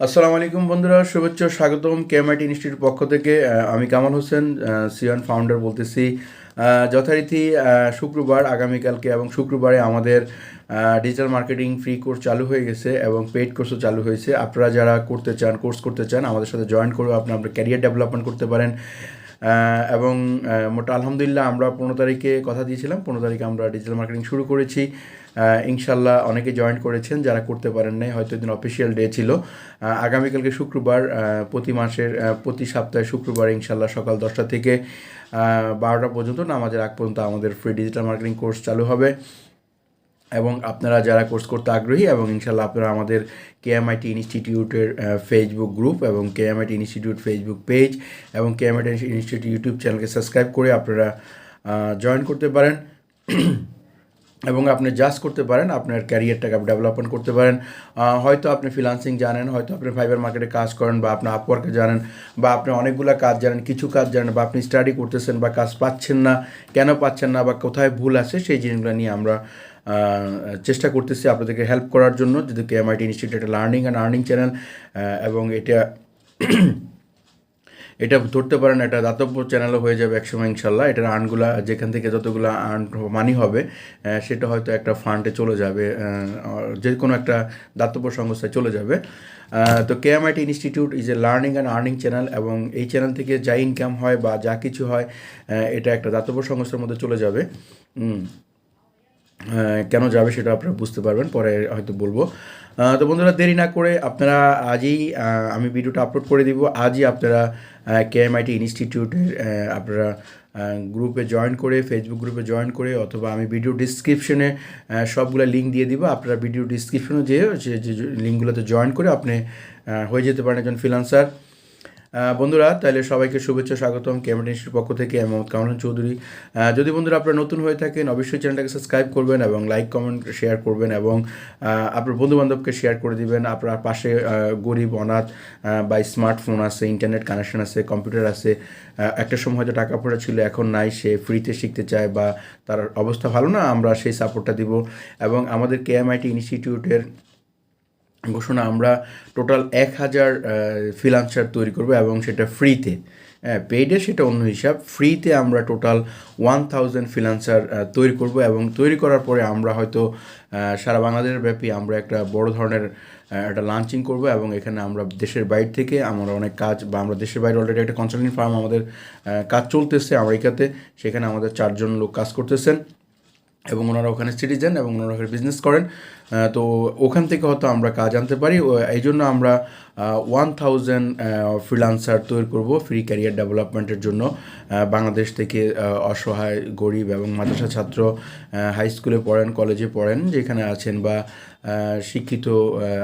আসসালামু আলাইকুম বন্ধুরা, শুভেচ্ছা স্বাগতম kmitInstitute ইনস্টিটিউট পক্ষ থেকে। আমি কামাল হোসেন, সিওন ফাউন্ডার বলতেছি। যথারীতি শুক্রবার আগামীকালকে এবং শুক্রবারে আমাদের ডিজিটাল মার্কেটিং ফ্রি কোর্স চালু হয়ে গেছে এবং পেইড কোর্সও চালু হয়েছে। আপনারা যারা কোর্স করতে চান আমাদের সাথে জয়েন করে আপনার ক্যারিয়ার ডেভেলপমেন্ট করতে পারেন। এবং মোটা আলহামদুলিল্লাহ আমরা 15 তারিখে কথা দিয়েছিলাম, 15 তারিখে আমরা ডিজিটাল মার্কেটিং শুরু করেছি। ইনশাল্লাহ অনেকে জয়েন করেছেন, যারা করতে পারেন নাই হয়তো এদিন অফিসিয়াল ডে ছিল। আগামীকালকে শুক্রবার, প্রতি সপ্তাহে শুক্রবার ইনশাল্লাহ সকাল 10টা থেকে 12টা পর্যন্ত, নামাজের আগ পর্যন্ত আমাদের ফ্রি ডিজিটাল মার্কেটিং কোর্স চালু হবে। এবং আপনারা যারা কোর্স করতে আগ্রহী এবং ইনশাল্লাহ আপনারা আমাদের kmitInstitute ইনস্টিটিউটের ফেসবুক গ্রুপ এবং kmitInstitute ইনস্টিটিউট ফেসবুক পেজ এবং kmitInstitute ইনস্টিটিউট ইউটিউব চ্যানেলকে সাবস্ক্রাইব করে আপনারা জয়েন করতে পারেন এবং আপনি জাজ করতে পারেন, আপনার ক্যারিয়ারটাকে আপনি ডেভেলপমেন্ট করতে পারেন। হয়তো আপনি ফ্রিল্যান্সিং জানেন, হয়তো আপনি ফাইবার মার্কেটে কাজ করেন, বা আপনি আপওয়ার্কে জানেন, বা আপনি অনেকগুলো কাজ জানেন, কিছু কাজ জানেন, বা আপনি স্টাডি করতেছেন বা কাজ পাচ্ছেন না, কেন পাচ্ছেন না বা কোথায় ভুল আছে সেই জিনিসগুলো নিয়ে আমরা চেষ্টা করতেছি আপনাদেরকে হেল্প করার জন্য। যদি kmitInstitute ইনস্টিটিউট একটা লার্নিং অ্যান্ড আর্নিং চ্যানেল, এবং এটা ধরতে পারেন এটা দাতব্য চ্যানেলও হয়ে যাবে একসময় ইনশাল্লাহ। এটার আর্নগুলা যেখান থেকে যতগুলো আর্ন মানি হবে সেটা হয়তো একটা ফান্ডে চলে যাবে, যে কোনো একটা দাতব্য সংস্থায় চলে যাবে। তো kmitInstitute institute is a learning and earning channel, এবং এই চ্যানেল থেকে যা ইনকাম হয় বা যা কিছু হয় এটা একটা দাতব্য সংস্থার মধ্যে চলে যাবে। কেন যাবে সেটা আপনারা বুঝতে পারবেন, পরে হয়তো বলবো। তো বন্ধুরা, দেরি না করে আপনারা আজই, আমি ভিডিওটা আপলোড করে দিব, আজই আপনারা kmitInstitute ইনস্টিটিউটের আপনারা গ্রুপে জয়েন করে, ফেসবুক গ্রুপে জয়েন করে, অথবা আমি ভিডিও ডিসক্রিপশনে সবগুলো লিঙ্ক দিয়ে দিব। আপনারা ভিডিও ডিসক্রিপশনে যেয়ে যে লিঙ্কগুলোতে জয়েন করে আপনি হয়ে যেতে পারেন একজন ফ্রিল্যান্সার। বন্ধুরা, তাহলে সবাইকে শুভেচ্ছা স্বাগতম kmitInstitute ইনস্টিটিউট পক্ষ থেকে, আমি কামাল চৌধুরী। যদি বন্ধুরা আপনারা নতুন হয়ে থাকেন অবশ্যই চ্যানেলটাকে সাবস্ক্রাইব করবেন এবং লাইক কমেন্ট শেয়ার করবেন, এবং আপনার বন্ধুবান্ধবকে শেয়ার করে দিবেন। আপনার পাশে গরিব, অনাথ বা স্মার্টফোন আছে, ইন্টারনেট কানেকশন আছে, কম্পিউটার আছে, একটা সময় হয়তো টাকা পয়সা ছিল এখন নাই, সে ফ্রিতে শিখতে চায় বা তার অবস্থা ভালো না, আমরা সেই সাপোর্টটা দিব। এবং আমাদের kmitInstitute ইনস্টিটিউটের ঘোষণা, আমরা টোটাল 1000 ফ্রিল্যান্সার তৈরি করব এবং সেটা ফ্রিতে। পেইডে সেটা অন্য হিসাব, ফ্রিতে আমরা টোটাল 1000 ফ্রিল্যান্সার তৈরি করব। এবং তৈরি করার পরে আমরা হয়তো সারা বাংলাদেশ ব্যাপী আমরা একটা বড় ধরনের একটা লঞ্চিং করব, এবং এখানে আমরা দেশের বাইরে থেকে আমরা অনেক কাজ, বা আমরা দেশের বাইরে অলরেডি একটা কনসাল্টিং ফার্ম আমাদের কাজ চলতেছে আমেরিকাতে, সেখানে আমাদের 4 জন লোক কাজ করতেছেন এবং ওনারা ওখানে সিটিজেন এবং ওনারা ওখানে বিজনেস করেন। তো ওখান থেকে হয়তো আমরা কাজ আনতে পারি। এই জন্য আমরা 1000 ফ্রিল্যান্সার তৈরি করব ফ্রি ক্যারিয়ার ডেভেলপমেন্টের জন্য। বাংলাদেশ থেকে অসহায়, গরিব এবং মাদ্রাসা ছাত্র, হাই স্কুলে পড়েন, কলেজে পড়েন, যেখানে আছেন, বা শিক্ষিত,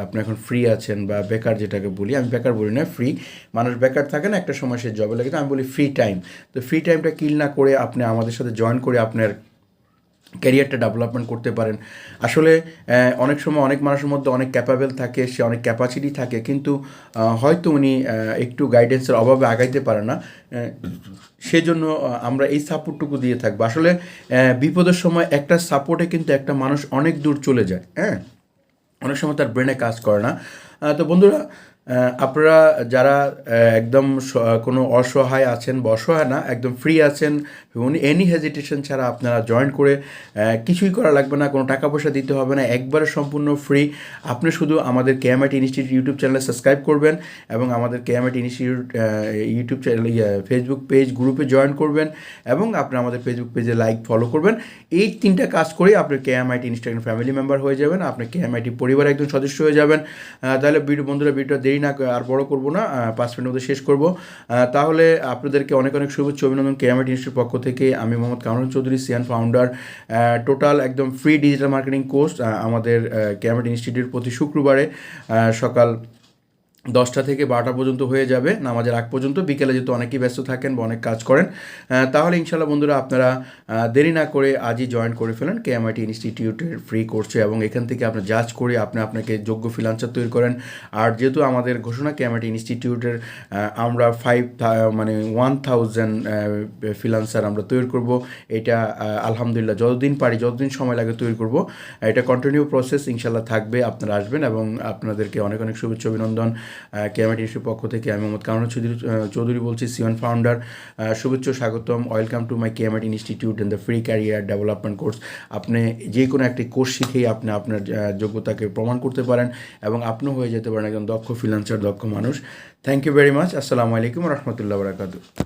আপনি এখন ফ্রি আছেন, বা বেকার যেটাকে বলি, আমি বেকার বলি না, ফ্রি। মানুষ বেকার থাকে না, একটা সময় সে জবে লাগে, আমি বলি ফ্রি টাইম। তো ফ্রি টাইমটা কিল না করে আপনি আমাদের সাথে জয়েন করে আপনার ক্যারিয়ারটা ডেভেলপমেন্ট করতে পারেন। আসলে অনেক সময় অনেক মানুষের মধ্যে অনেক ক্যাপাবেল থাকে, সে অনেক ক্যাপাসিটি থাকে, কিন্তু হয়তো উনি একটু গাইডেন্সের অভাবে আগাইতে পারে না। সেজন্য আমরা এই সাপোর্টটুকু দিয়ে থাকবো। আসলে বিপদের সময় একটা সাপোর্টে কিন্তু একটা মানুষ অনেক দূর চলে যায়। অনেক সময় তার ব্রেনে কাজ করে না। তো বন্ধুরা, আপনারা যারা একদম কোনো অসহায় আছেন, বা অসহায় না, একদম ফ্রি আছেন, এনি হেজিটেশন ছাড়া আপনারা জয়েন করে, কিছুই করা লাগবে না, কোনো টাকা পয়সা দিতে হবে না, একবারে সম্পূর্ণ ফ্রি। আপনি শুধু আমাদের kmitInstitute ইনস্টিটিউট ইউটিউব চ্যানেলে সাবস্ক্রাইব করবেন এবং আমাদের kmitInstitute institute YouTube channel, Facebook page গ্রুপে জয়েন করবেন, এবং আপনি আমাদের ফেসবুক পেজে লাইক ফলো করবেন। এই 3টা কাজ করে আপনি kmitInstitute ইনস্টিটিউট ফ্যামিলি মেম্বার হয়ে যাবেন, আপনি kmitInstitute পরিবারের একজন সদস্য হয়ে যাবেন। তাহলে বন্ধুরা, ভিডিওটা দেরি না আর বড় করব না, 5 মিনিটের মধ্যে শেষ করব। তাহলে আপনাদেরকে অনেক অনেক শুভেচ্ছা, অভিনন্দন kmitInstitute ইনস্টিটিউট পক্ষ থেকে। আমি Mohammad Kamal Chowdhury, Sean founder. Total একদম ফ্রি ডিজিটাল মার্কেটিং কোর্স আমাদের kmitInstitute ইনস্টিটিউট প্রতি শুক্রবারে সকাল 10টা থেকে 12টা পর্যন্ত হয়ে যাবে, নামাজের আগ পর্যন্ত। বিকেলে যেহেতু অনেকেই ব্যস্ত থাকেন বা অনেক কাজ করেন, তাহলে ইনশাল্লাহ বন্ধুরা আপনারা দেরি না করে আজই জয়েন করে ফেলেন kmitInstitute ইনস্টিটিউটের ফ্রি কোর্সে, এবং এখান থেকে আপনি জাজ করে আপনাকে যোগ্য ফ্রিল্যান্সার তৈরি করেন। আর যেহেতু আমাদের ঘোষণা kmitInstitute ইনস্টিটিউটের আমরা 1000 ফ্রিল্যান্সার আমরা তৈরি করব। এটা আলহামদুলিল্লাহ যতদিন পারি, যতদিন সময় লাগে তৈরি করব। এটা কন্টিনিউ প্রসেস ইনশাল্লাহ থাকবে, আপনারা আসবেন, এবং আপনাদেরকে অনেক অনেক শুভেচ্ছা, অভিনন্দন। kmitInstitute ইনস্টিটিউটের পক্ষ থেকে আমি মোহাম্মদ কামরুল চৌধুরী বলছি, সিওন ফাউন্ডার। শুভেচ্ছা, স্বাগতম। Welcome to my kmitInstitute institute and the free career development course. আপনি যে কোনো একটি কোর্স শিখেই আপনি আপনার যোগ্যতাকে প্রমাণ করতে পারেন এবং আপনিও হয়ে যেতে পারেন একজন দক্ষ ফ্রিল্যান্সার, দক্ষ মানুষ। Thank you very much. আসসালামু আলাইকুম রহমতুল্লাহ বারাকাতুহু।